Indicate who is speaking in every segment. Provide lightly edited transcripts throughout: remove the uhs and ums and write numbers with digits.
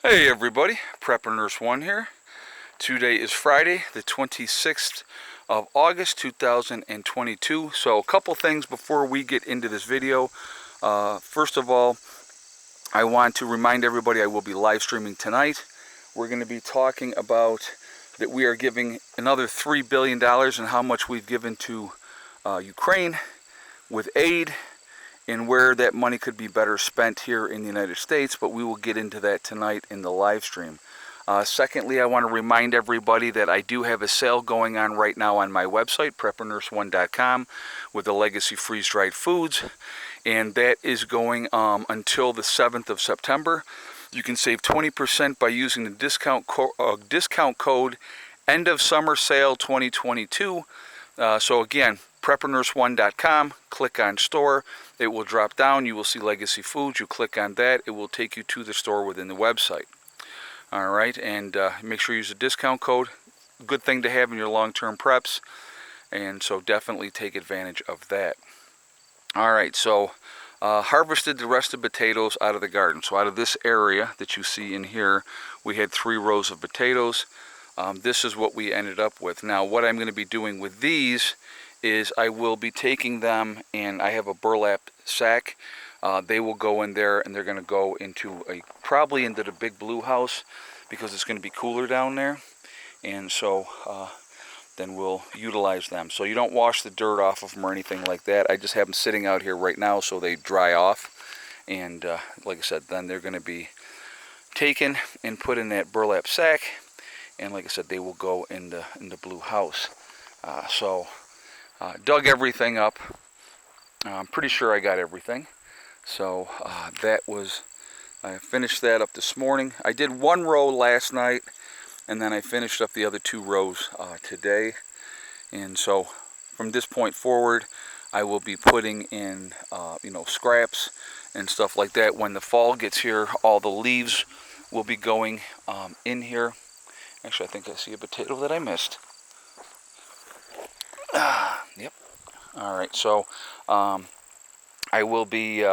Speaker 1: Hey everybody, Prepper Nurse 1 here. Today is Friday, the 26th of August 2022. So a couple things before we get into this video. First of all, I want to remind everybody I will be live streaming tonight. We're going to be talking about that we are giving another $3 billion and how much we've given to Ukraine with aid, and where that money could be better spent here in the United States, but we will get into that tonight in the live stream. Secondly, I want to remind everybody that I do have a sale going on right now on my website, preppernurse1.com, with the Legacy Freeze-Dried Foods, and that is going until the 7th of September. You can save 20% by using the discount code End of Summer Sale 2022. So again, preppernurse1.com, click on store, it will drop down, you will see Legacy Foods, you click on that, it will take you to the store within the website. Alright, and make sure you use a discount code, good thing to have in your long-term preps, and so definitely take advantage of that. Alright, so harvested the rest of potatoes out of the garden. So out of this area that you see in here, we had 3 rows of potatoes. This is what we ended up with. Now what I'm going to be doing with these is I will be taking them, and I have a burlap sack. They will go in there, and they're going to go into probably into the big blue house, because it's going to be cooler down there, and so then we'll utilize them. So you don't wash the dirt off of them or anything like that. I just have them sitting out here right now so they dry off, and like I said, then they're going to be taken and put in that burlap sack, and like I said, they will go in the blue house. Dug everything up. I'm pretty sure I got everything. So I finished that up this morning. I did 1 row last night, and then I finished up the other 2 rows today. And so from this point forward, I will be putting in scraps and stuff like that. When the fall gets here, all the leaves will be going in here. Actually, I think I see a potato that I missed. Yep. Alright, so I will be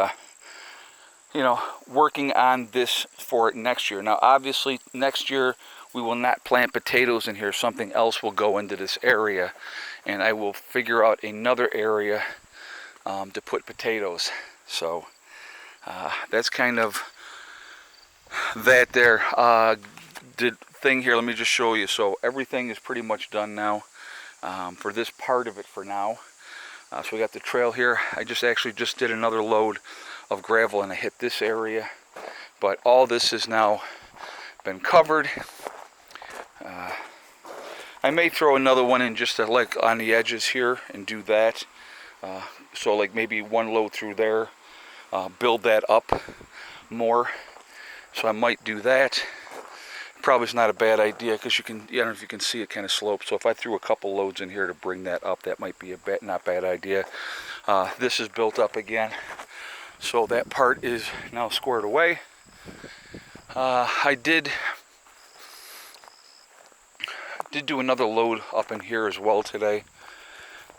Speaker 1: working on this for next year. Now obviously next year we will not plant potatoes in here. Something else will go into this area, and I will figure out another area to put potatoes. So that's kind of that there. The thing here, let me just show you. So everything is pretty much done now for this part of it for now. So we got the trail here. I actually just did another load of gravel, and I hit this area, but all this has now been covered. I may throw another one in just to, like, on the edges here and do that. So like maybe 1 load through there, build that up more. So I might do that. Probably is not a bad idea, because you can, I don't know if you can see, it kind of slopes. So if I threw a couple loads in here to bring that up, that might be not bad idea. This is built up again, so that part is now squared away. I did do another load up in here as well today.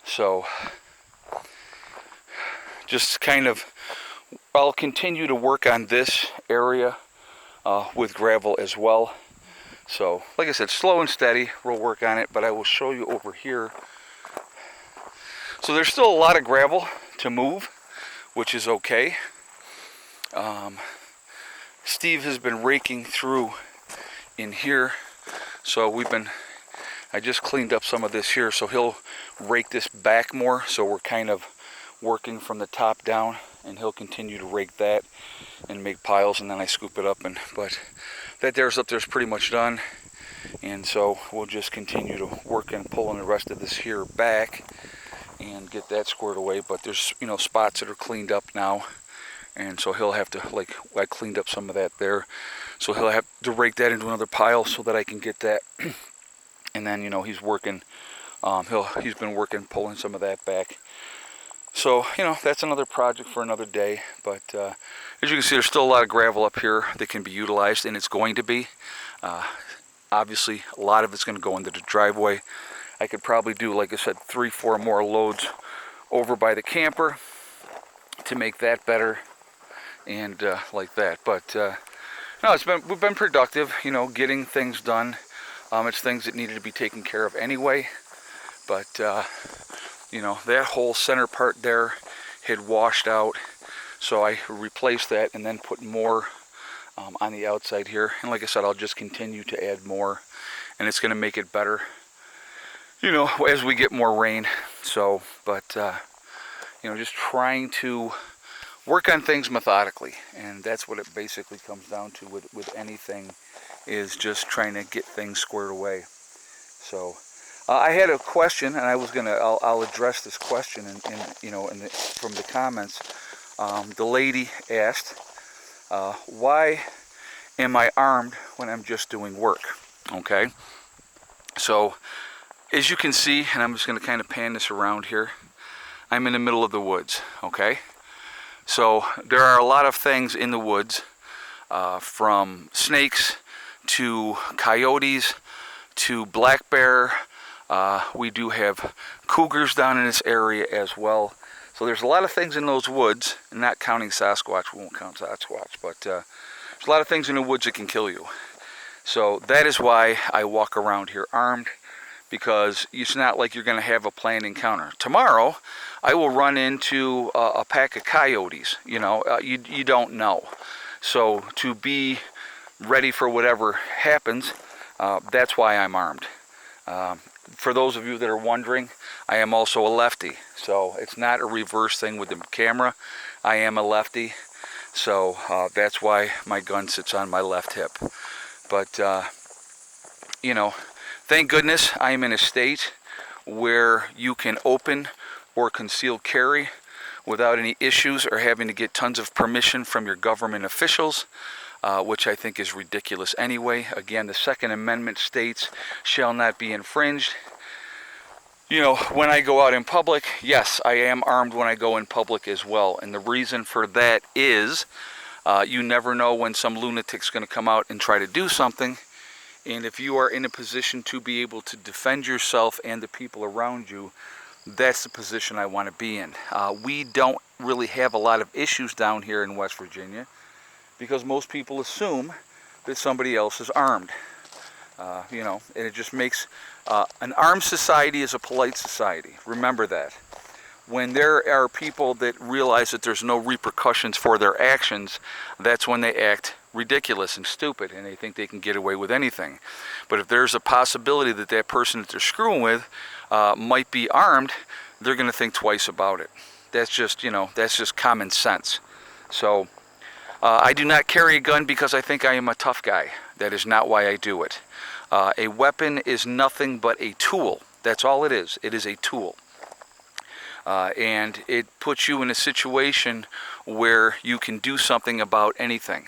Speaker 1: So just kind of, I'll continue to work on this area with gravel as well. So, like I said, slow and steady, we'll work on it, but I will show you over here. So there's still a lot of gravel to move, which is okay. Steve has been raking through in here, so I just cleaned up some of this here, so he'll rake this back more, so we're kind of working from the top down, and he'll continue to rake that and make piles, and then I scoop it up. But that there's up there's pretty much done, and so we'll just continue to work and pulling the rest of this here back and get that squared away. But there's spots that are cleaned up now, and so he'll have to, like, I cleaned up some of that there, so he'll have to rake that into another pile so that I can get that. And then he's working, he's been working pulling some of that back. So, that's another project for another day. But as you can see, there's still a lot of gravel up here that can be utilized, and it's going to be. Obviously, a lot of it's going to go into the driveway. I could probably do, like I said, 3-4 more loads over by the camper to make that better, and like that. But No, we've been productive, you know, getting things done. It's things that needed to be taken care of anyway, but you know, that whole center part there had washed out, so I replaced that and then put more on the outside here. And like I said, I'll just continue to add more, and it's going to make it better, you know, as we get more rain. So, but you know, just trying to work on things methodically, and that's what it basically comes down to with anything, is just trying to get things squared away. So I had a question, and I'll address this question, you know, from the comments. The lady asked, why am I armed when I'm just doing work? Okay, so as you can see, and I'm just going to kind of pan this around here, I'm in the middle of the woods. Okay, so there are a lot of things in the woods, from snakes to coyotes to black bear. We do have cougars down in this area as well. So there's a lot of things in those woods, and not counting Sasquatch. We won't count Sasquatch, but there's a lot of things in the woods that can kill you. So that is why I walk around here armed, because it's not like you're going to have a planned encounter. Tomorrow, I will run into a pack of coyotes. You know, you don't know. So to be ready for whatever happens, that's why I'm armed. For those of you that are wondering, I am also a lefty. So it's not a reverse thing with the camera. I am a lefty. So that's why my gun sits on my left hip. But, you know, thank goodness I am in a state where you can open or conceal carry without any issues or having to get tons of permission from your government officials, which I think is ridiculous anyway. Again, the Second Amendment states shall not be infringed. You know, when I go out in public, yes, I am armed when I go in public as well. And the reason for that is you never know when some lunatic's going to come out and try to do something. And if you are in a position to be able to defend yourself and the people around you, that's the position I want to be in. We don't really have a lot of issues down here in West Virginia because most people assume that somebody else is armed. You know, and it just makes an armed society is a polite society. Remember that. When there are people that realize that there's no repercussions for their actions, that's when they act ridiculous and stupid, and they think they can get away with anything. But if there's a possibility that that person that they're screwing with might be armed, they're going to think twice about it. That's just, you know, that's just common sense. So I do not carry a gun because I think I am a tough guy. That is not why I do it. A weapon is nothing but a tool. That's all it is. It is a tool. And it puts you in a situation where you can do something about anything.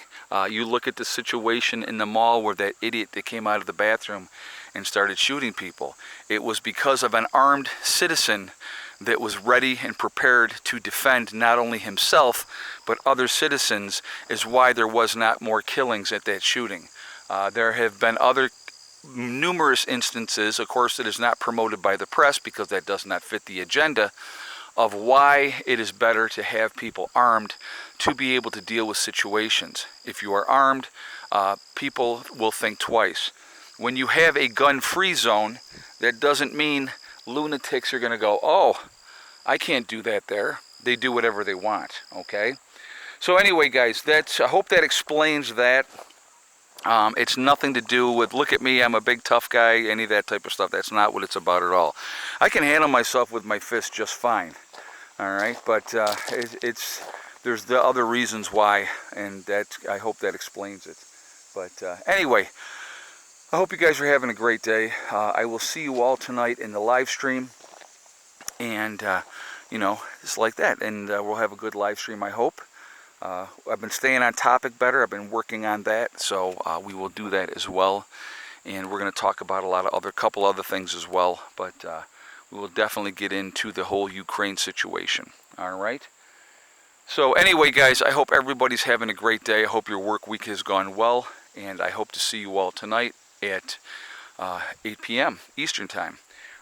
Speaker 1: You look at the situation in the mall where that idiot that came out of the bathroom and started shooting people. It was because of an armed citizen that was ready and prepared to defend not only himself but other citizens, is why there was not more killings at that shooting. There have been other numerous instances, of course it is not promoted by the press because that does not fit the agenda, of why it is better to have people armed to be able to deal with situations. If you are armed, people will think twice. When you have a gun-free zone, that doesn't mean lunatics are going to go, oh, I can't do that there. They do whatever they want, okay? So anyway, guys, I hope that explains that. It's nothing to do with, look at me, I'm a big tough guy, any of that type of stuff. That's not what it's about at all. I can handle myself with my fist just fine, all right? But there's the other reasons why, and I hope that explains it. But anyway, I hope you guys are having a great day. I will see you all tonight in the live stream, and you know, it's like that, and we'll have a good live stream, I hope. I've been staying on topic better. I've been working on that, so we will do that as well. And we're going to talk about a couple other things as well, but we will definitely get into the whole Ukraine situation. All right. So anyway, guys, I hope everybody's having a great day. I hope your work week has gone well, and I hope to see you all tonight at 8 p.m. Eastern Time.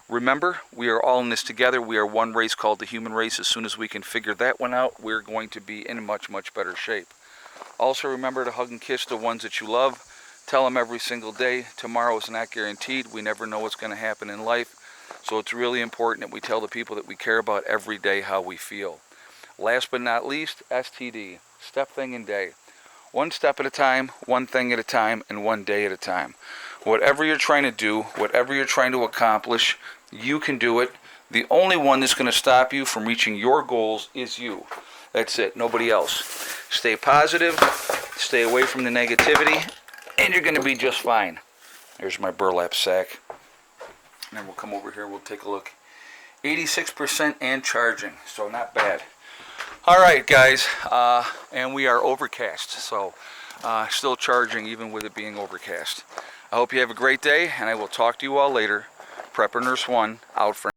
Speaker 1: Remember, we are all in this together. We are one race called the human race. As soon as we can figure that one out, we're going to be in much, much better shape. Also remember to hug and kiss the ones that you love. Tell them every single day, tomorrow is not guaranteed. We never know what's going to happen in life. So it's really important that we tell the people that we care about every day how we feel. Last but not least, STD, step, thing, and day. One step at a time, one thing at a time, and one day at a time. Whatever you're trying to do, whatever you're trying to accomplish, you can do it. The only one that's going to stop you from reaching your goals is you. That's it, nobody else. Stay positive, stay away from the negativity, and you're going to be just fine. There's my burlap sack. And then we'll come over here, we'll take a look. 86% and charging, so not bad. All right, guys, and we are overcast, so still charging even with it being overcast. I hope you have a great day, and I will talk to you all later. Prepper Nurse 1, out for